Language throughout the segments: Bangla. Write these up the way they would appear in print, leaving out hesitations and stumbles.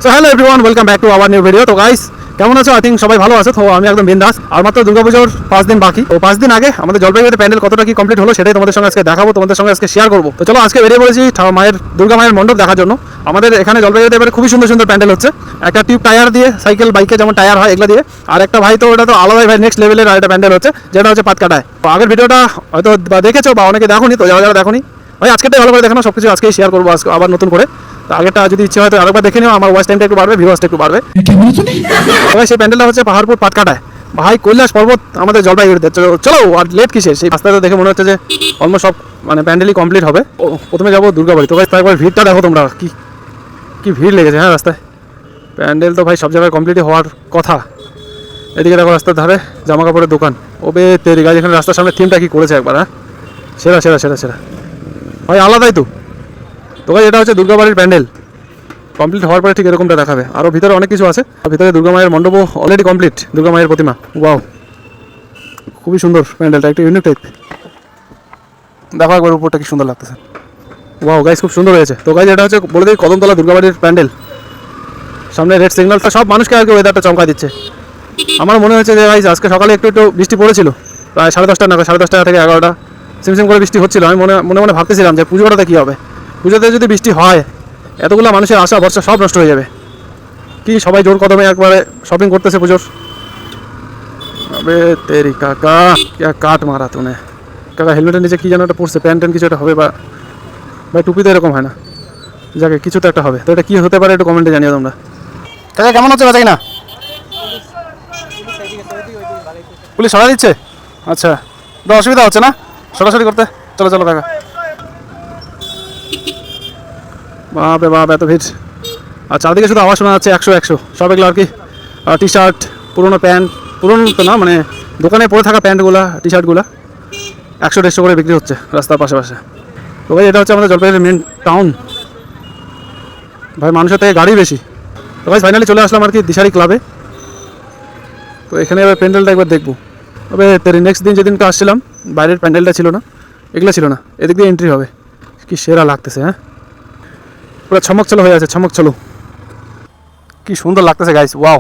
So hello everyone, welcome back to our new video. তো গাইস, কেমন আছো? আই থিঙ্ক সবাই ভালো আছে। তো আমি একদম বিন্দাস। আর মাত্র দুর্গাপুজোর 5 দিন বাকি। তো 5 দিন আগে আমাদের জলপাইগুড়িতে প্যান্ডেল কতটা কি কমপ্লিট হলো সেটাই তোমাদের সঙ্গে আজকে দেখাবো, তোমাদের সঙ্গে আজকে শেয়ার করবো। তো চলো আজকে বেরিয়ে পড়েছি দুর্গা মায়ের মণ্ডপ দেখার জন্য। আমাদের এখানে জলপাইগুড়িতে এবারে খুবই সুন্দর সুন্দর প্যান্ডেল হচ্ছে। একটা টিউব টায়ার দিয়ে, সাইকেল বাইকে যেমন টায়ার হয় এগুলো দিয়ে, আর একটা ভাই তো ওটা তো আলাদাই ভাই নেক্সট লেভেলের একটা প্যান্ডেল হচ্ছে, যেটা হচ্ছে পাতকাটায়। তো আগের ভিডিওটা হয়তো দেখেছো বা অনেকে দেখোনি, তো যারা যারা দেখোনি ভাই আজকেটাই ভালো করে দেখানো, সব কিছু আজকেই শেয়ার করবো আজকে আবার নতুন করে। তো আগেটা যদি ইচ্ছে হয় তো আরেকবার দেখে নিও, আমার ওয়াচ টাইমটা একটু বাড়বে, ভিউয়ার্সটা একটু বাড়বে। তবে সেই প্যান্ডেলটা হচ্ছে পাহাড়পুর পাতকাটায়, ভাই কৈলাস পর্বত আমাদের জলপাইগুড়িতে। চলো আর লেট কিসের, সেই রাস্তাটা দেখে মনে হচ্ছে যে অলমোস্ট সব মানে প্যান্ডেলই কমপ্লিট হবে। প্রথমে যাবো দুর্গাবাড়ি। তো ভাই তারপর ভিড়টা দেখো তোমরা, কি ভিড় লেগেছে হ্যাঁ রাস্তায়। প্যান্ডেল তো ভাই সব জায়গায় কমপ্লিটই হওয়ার কথা। এদিকে দেখো রাস্তার ধারে জামা কাপড়ের দোকান। ওবে তেরি গাছ, এখানে রাস্তার সামনে থিমটা কি করেছে একবার, হ্যাঁ সেরা সেরা সেরা সেরা ভাই, আলাদাই তো। তো ভাই এটা হচ্ছে দুর্গাবাড়ির প্যান্ডেল কমপ্লিট হওয়ার পরে ঠিক এরকমটা দেখাবে। আরও ভিতরে অনেক কিছু আছে। ভিতরে দুর্গা মায়ের মণ্ডপও অলরেডি কমপ্লিট, দুর্গা মায়ের প্রতিমা। ওয়াও, খুবই সুন্দর প্যান্ডেলটা, একটু ইউনিক টাইপ। দেখো একবার উপরটা কি সুন্দর লাগতেছে। ওয়াও গাইস, খুব সুন্দর হয়েছে। তো গাইস এটা হচ্ছে বলে দিই কদমতলা দুর্গাবাড়ির প্যান্ডেল। সামনে রেড সিগন্যালটা সব মানুষকে আর কি ওয়েদারটা চমকা দিচ্ছে। আমার মনে হয়েছে যে গাইস আজকে সকালে একটু একটু বৃষ্টি পড়েছিল, প্রায় 10:30 নাগাদ, 10:30 থেকে 11টা সিমসিম করে বৃষ্টি হচ্ছিল। আমি মনে মনে ভাবতেছিলাম যে পুজোটাতে কী হবে, পুজোতে যদি বৃষ্টি হয় এতগুলো মানুষের আশা ভরসা সব নষ্ট হয়ে যাবে। কি সবাই জোর কদমে একবারে শপিং করতেছে পুজোর। আবে তেরি কাকা, क्या কাট মারা তুনে। কাকা হেলমেটের নিচে কি যেন একটা পড়ছে, প্যান্ট কিছু একটা হবে, বা ভাই টুপি তো এরকম হয় না, যাকে কিছু তো একটা হবে। তো এটা কী হতে পারে একটু কমেন্টে জানিও তোমরা। কাকা কেমন হচ্ছে বাজাই না? পুলিশ সরা দিচ্ছে? আচ্ছা, তো অসুবিধা হচ্ছে না সরাসরি করতে? চলো চলো কাকা। বাপরে বাপ, এত ভিড়। আর চারদিকে শুধু আওয়াজ শোনা যাচ্ছে 100 সব এগুলো আর কি টি শার্ট, পুরোনো প্যান্ট, পুরোনো তো না মানে দোকানে পরে থাকা প্যান্টগুলো, টি শার্টগুলো 100-150 করে বিক্রি হচ্ছে রাস্তার পাশে পাশে। তো ভাই এটা হচ্ছে আমাদের জলপাইগুড়ির মেন টাউন। ভাই মানুষের থেকে গাড়ি বেশি। তো ভাই ফাইনালি চলে আসলাম আর কি দিশারি ক্লাবে। তো এখানে এবার প্যান্ডেলটা একবার দেখবো। তবে নেক্সট দিন যেদিনকে আসছিলাম বাইরের প্যান্ডেলটা ছিল না, এগুলো ছিল না, এদিক দিয়ে এন্ট্রি হবে। কি সেরা লাগতেছে, হ্যাঁ পুরো ছমক চলো হয়ে আছে, ছমক চলো, কি সুন্দর লাগতেছে গাইস। ওয়াও,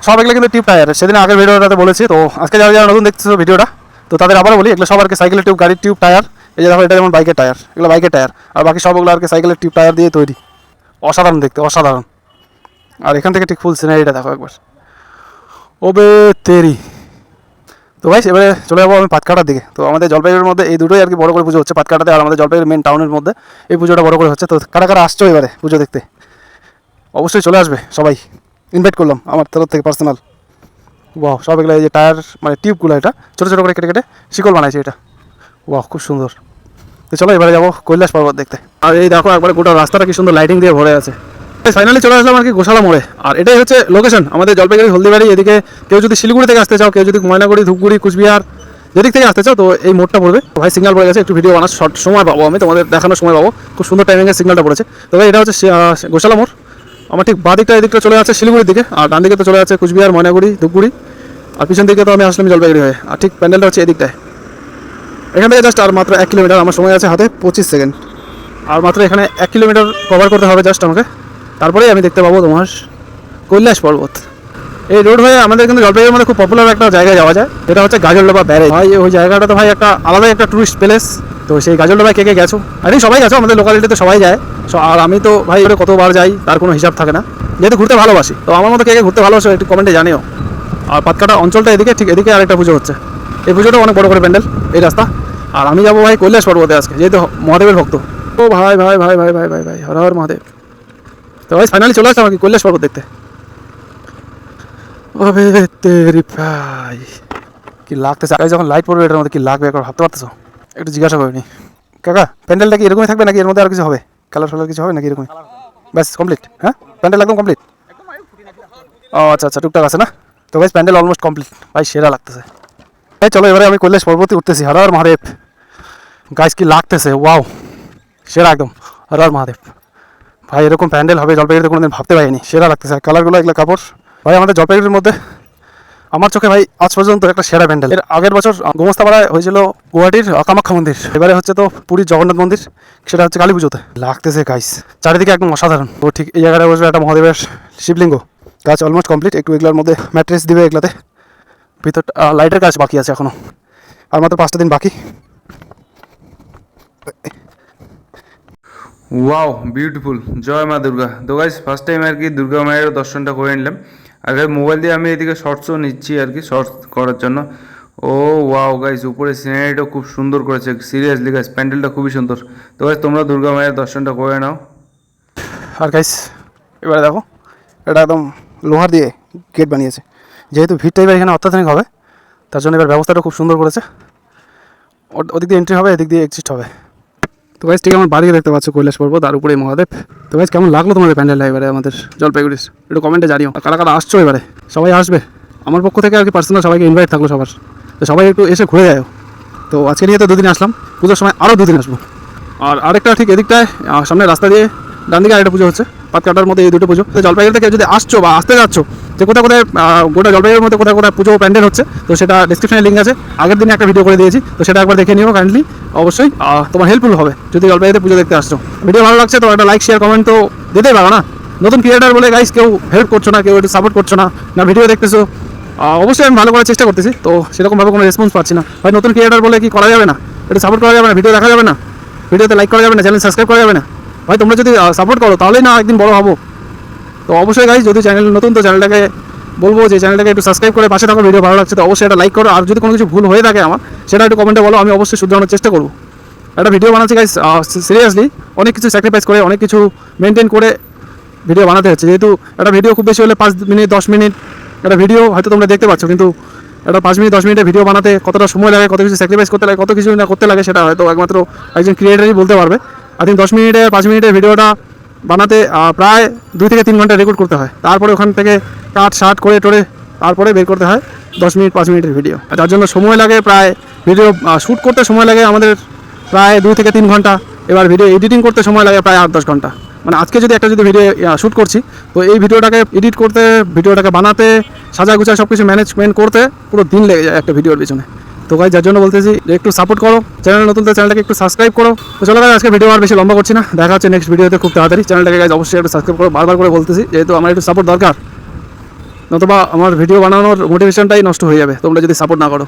সব এগুলো কিন্তু টিউব টায়ার, সেদিন আগের ভিডিওটাতে বলেছি। তো আজকে যারা যারা নতুন দেখতেছো ভিডিওটা, তো তাদের আবারও বলি, এগুলো সব আর কি সাইকেলের টিউব, গাড়ির টিউব টায়ার। এই যে দেখো এটা যেমন বাইকের টায়ার, এগুলো বাইকের টায়ার, আর বাকি সবগুলো আর কি সাইকেলের টিউব টায়ার দিয়ে তৈরি। অসাধারণ দেখতে, অসাধারণ। আর এখান থেকে ঠিক ফুল সিনারিটা দেখো একবার, ওবে তেরি। তো ভাই এবারে চলে যাবো আমি পাতকাটার দিকে। তো আমাদের জলপাইগুড়ির মধ্যে এই দুটোই আর কি বড় করে পুজো হচ্ছে, পাতকাটাতে আর আমাদের জলপাইগুড়ি মেন টাউনের মধ্যে এই পুজোটা বড় করে হচ্ছে। তো কারা কারা আসছো এবারে পুজো দেখতে? অবশ্যই চলে আসবে সবাই, ইনভাইট করলাম আমার তরফ থেকে পার্সোনাল। বাহ, সব এগুলো এই যে টায়ার মানে টিউবগুলো, এটা ছোটো ছোটো করে কেটে কেটে শিকল বানাইছে এটা। বাহ, খুব সুন্দর। তো চলো এবারে যাবো কৈলাস পর্বত দেখতে। আর এই দেখো একবারে গোটা রাস্তাটা কি সুন্দর লাইটিং দিয়ে ভরে আছে। ফাইনালি চলে আসলাম আর কি গোশালা মোড়ে। আর এটাই হচ্ছে লোকেশন আমাদের জলপাইগুড়ি হলদিবাড়ি। এদিকে কেউ যদি শিলিগুড়ি থেকে আসতে চাও, কেউ যদি ময়নাগুড়ি, ধূপগুড়ি, কুচবিহার যেদিক থেকে আসতে চাও, তো এই মোড়টা পড়বে। ভাই সিগন্যাল পড়ে গেছে, একটু ভিডিও বানার শর্ট সময় পাবো, আমি তোমাদের দেখানোর সময় পাবো। খুব সুন্দর টাইমিংয়ের সিগন্যালটা পড়েছে। তবে এটা হচ্ছে গোশালা মোড়। আমার ঠিক বাঁ দিকটা এদিকটা চলে যাচ্ছে শিলিগুড়ির দিকে, আর ডান দিকে তো চলে যাচ্ছে কুচবিহার, ময়নাগুড়ি, ধূপগুড়ি। আর পিছন দিকে তো আমি আসলাম জলপাইগুড়ি হয়ে। আর ঠিক প্যান্ডেলটা হচ্ছে এদিকটায়। এখান থেকে জাস্ট আর মাত্র 1 কিলোমিটার, আমার সময় আছে হাতে 25 সেকেন্ড। আর মাত্র এখানে 1 কিলোমিটার কভার করতে হবে জাস্ট আমাকে, তারপরেই আমি দেখতে পাবো তোমার কৈলাস পর্বত। এই রোড হয়ে আমাদের কিন্তু জলপাইগুড়ির মধ্যে খুব পপুলার একটা জায়গায় যাওয়া যায়, এটা হচ্ছে গাজলডোবা ব্যারেজ। ভাই ওই জায়গাটা তো ভাই একটা আলাদাই একটা টুরিস্ট প্লেস। তো সেই গাজলডোবায় কে কে গেছো? আই থিঙ্ক সবাই গেছো, আমাদের লোকালিটিতে সবাই যায়। আর আমি তো ভাই ওটা কতবার যাই তার কোনো হিসাব থাকে না, যেহেতু ঘুরতে ভালোবাসি। তো আমার মতো কে কে ঘুরতে ভালোবাসো একটু কমেন্টে জানিও। আর পাতকাটা অঞ্চলটা এদিকে, ঠিক এদিকে আরেকটা পুজো হচ্ছে। এই পুজোটা অনেক বড় করে প্যান্ডেল, এই রাস্তা। আর আমি যাবো ভাই কৈলাস পর্বতে আজকে, যেহেতু মহাদেবের ভক্ত। ও ভাই ভাই ভাই ভাই ভাই ভাই ভাই, হর হর মহাদেব। তো ভাই ফাইনালি চলে আসলাম আর কি কৈলাস পর্বত দেখতে। ওবে তেরি ভাই, কি লাগতেছে যখন লাইট পড়বে এটার মধ্যে, কি লাগবে একবার ভাবতে পারতেছো? একটু জিজ্ঞাসা করিনি। কাকা প্যান্ডেলটা কি এরকমই থাকবে নাকি এর মধ্যে আর কিছু হবে? কালার ফালার কিছু হবে নাকি এরকমই? ব্যাস কমপ্লিট? হ্যাঁ প্যান্ডেল একদম কমপ্লিট? ও আচ্ছা আচ্ছা, টুকটাক আছে না? তো ভাই প্যান্ডেল অলমোস্ট কমপ্লিট, ভাই সেরা লাগতেছে। এই চলো এবারে আমি কৈলাস পর্বতে উঠতেছি। হর হর মহাদেব গাইস, কি লাগতেছে, ওয়াও সেরা একদম, হর হর মহাদেব। ভাই এরকম প্যান্ডেল হবে জলপাইগুড়িতে কোনোদিন ভাবতে পারিনি, সেরা লাগতেছে। আর কালারগুলো এগুলো কাপড়, ভাই আমাদের জলপাইগুড়ির মধ্যে আমার চোখে ভাই আজ পর্যন্ত একটা সেরা প্যান্ডেল। এর আগের বছর গোমস্তাপাড়ায় হয়েছিল গুয়াহাটির কামাখ্যা মন্দির, এবারে হচ্ছে তো পুরীর জগন্নাথ মন্দির, সেটা হচ্ছে কালী পুজোতে। লাগতেছে গাইস, চারিদিকে একদম অসাধারণ। ও ঠিক এই জায়গাটায় বসবে একটা মহাদেবের শিবলিঙ্গ, কাজ অলমোস্ট কমপ্লিট। একটু এগুলোর মধ্যে ম্যাট্রেস দিবে, এগুলাতে ভিতর লাইটের কাজ বাকি আছে এখনো, আর মাত্র 5টা দিন বাকি। ওয়াও বিউটিফুল, জয় মা দুর্গা। তো গাইস ফার্স্ট টাইম আর কি দুর্গা মায়ের দর্শনটা করে নিলাম। আর গাইস মোবাইল দিয়ে আমি এদিকে শর্টসও নিচ্ছি আর কি, শর্টস করার জন্য। ও ওয়াও গাইস, উপরে সিনারিটাও খুব সুন্দর করেছে, সিরিয়াসলি গাইস প্যান্ডেলটা খুবই সুন্দর। তো গাইস তোমরা দুর্গা মায়ের দর্শনটা করে নাও। আর গাইস এবারে দেখো, এটা একদম লোহার দিয়ে গেট বানিয়েছে, যেহেতু ভিড়টা এবার এখানে অত্যাধুনিক হবে তার জন্য এবার ব্যবস্থাটা খুব সুন্দর করেছে। ওদিক দিয়ে এন্ট্রি হবে, এদিক দিয়ে এক্সিট হবে। তো গাইস ঠিক আমার বাড়িকে দেখতে পাচ্ছ, কৈলাস পর্বত, তার উপরে মহাদেব। তো গাইস কেমন লাগলো তোমাদের প্যান্ডেলটা এবারে আমাদের জলপাইগুড়ির, একটু কমেন্টে জানিও। আর কারা কারা আসছো এবারে, সবাই আসবে আমার পক্ষ থেকে আর কি, পার্সোনাল সবাইকে ইনভাইট থাকলো সবার। তো সবাই একটু এসে ঘুরে যাও। তো আজকে নিয়ে তো 2 দিন আসলাম, পুজোর সময় আরও 2 দিন আসবো। আর আরেকটা ঠিক এদিকটায় সামনে রাস্তা দিয়ে ডান দিকে আরেকটা পুজো হচ্ছে, পাতকাটার মধ্যে এই 2টো পুজো। তো জলপাইগুড়ি থেকে যদি আসছো বা আসতে যাচ্ছ, যে কোথায় কোথায় গোটা জলপাইগুড়ির মধ্যে কোথায় কোথায় পুজো প্যান্ডেল হচ্ছে, তো সেটা ডিসক্রিপশনে লিঙ্ক আছে, আগের দিনে একটা ভিডিও করে দিয়েছি, তো সেটা একবার দেখে নিও কাইন্ডলি। অবশ্যই তোমার হেল্পফুল হবে যদি জলপাইগুড়িতে পুজো দেখতে আসছো। ভিডিও ভালো লাগছে তো একটা লাইক শেয়ার কমেন্ট তো দিতেই পারো না। নতুন ক্রিয়েটার বলে গাইস কেউ হেল্প করছো না, কেউ একটু সাপোর্ট করছো না, না ভিডিও দেখতেছো। অবশ্যই আমি ভালো করার চেষ্টা করতেছি, তো সেরকমভাবে কোনো রেসপন্স পাচ্ছি না ভাই। নতুন ক্রিয়েটার বলে কি করা যাবে না, একটু সাপোর্ট করা যাবে না, ভিডিও দেখা যাবে না, ভিডিওতে লাইক করা যাবে না, চ্যানেল সাবস্ক্রাইব করা যাবে না ভাই? তোমরা যদি সাপোর্ট করো তাহলেই না একদিন বড় হবো। তো অবশ্যই গাইস, যদি চ্যানেল নতুন তো চ্যানেলটাকে বলবো যে চ্যানেলটাকে একটু সাবস্ক্রাইব করে পাশে থাকো। ভিডিও ভালো লাগছে তো অবশ্যই একটা লাইক করো, আর যদি কোনো কিছু ভুল হয়ে থাকে আমার সেটা একটু কমেন্টে বলো, আমি অবশ্যই শুধরানোর চেষ্টা করবো। একটা ভিডিও বানাচ্ছি গাইস, সিরিয়াসলি অনেক কিছু স্যাক্রিফাইস করে, অনেক কিছু মেনটেন করে ভিডিও বানাতে হচ্ছে। যেহেতু একটা ভিডিও খুব বেশি হলে 5 মিনিট 10 মিনিট একটা ভিডিও হয়তো তোমরা দেখতে পাচ্ছ, কিন্তু একটা 5 মিনিট 10 মিনিটের ভিডিও বানাতে কতটা সময় লাগে, কত কিছু স্যাক্রিফাইস করতে লাগে, কত কিছু না করতে লাগে, সেটা হয়তো একমাত্র একজন ক্রিয়েটারই বলতে পারবে। আই থিঙ্ক 10 মিনিটের 5 মিনিটের ভিডিওটা বানাতে প্রায় 2 থেকে 3 ঘন্টা রেকর্ড করতে হয়, তারপরে ওখান থেকে কাট শার্ট করে টোরে তারপরে বের করতে হয় 10 মিনিট 5 মিনিটের ভিডিও। যার জন্য সময় লাগে প্রায়, ভিডিও শ্যুট করতে সময় লাগে আমাদের প্রায় 2 থেকে 3 ঘন্টা। এবার ভিডিও এডিটিং করতে সময় লাগে প্রায় 8-10 ঘন্টা। মানে আজকে যদি একটা ভিডিও শ্যুট করছি, তো এই ভিডিওটাকে এডিট করতে, ভিডিওটাকে বানাতে, সাজা গুছা সব কিছু ম্যানেজমেন্ট করতে পুরো দিন লেগে যায় একটা ভিডিওর পিছনে। তো গাইস যার জন্য বলতেছি যে একটু সাপোর্ট করো, চ্যানেল নতুন তো চ্যানেলটাকে একটু সাবস্ক্রাইব করো। তো চলো গাইস, আজকে ভিডিও আর বেশি লম্বা করছি না, দেখা হচ্ছে নেক্সট ভিডিওতে খুব তাড়াতাড়ি। চ্যানেলটাকে গাইস অবশ্যই একটু সাবস্ক্রাইব করো, বারবার করে বলতেছি, যেহেতু আমার একটু সাপোর্ট দরকার, নতুবা আমার ভিডিও বানানোর মোটিভেশনটাই নষ্ট হয়ে যাবে তোমরা যদি সাপোর্ট না করো।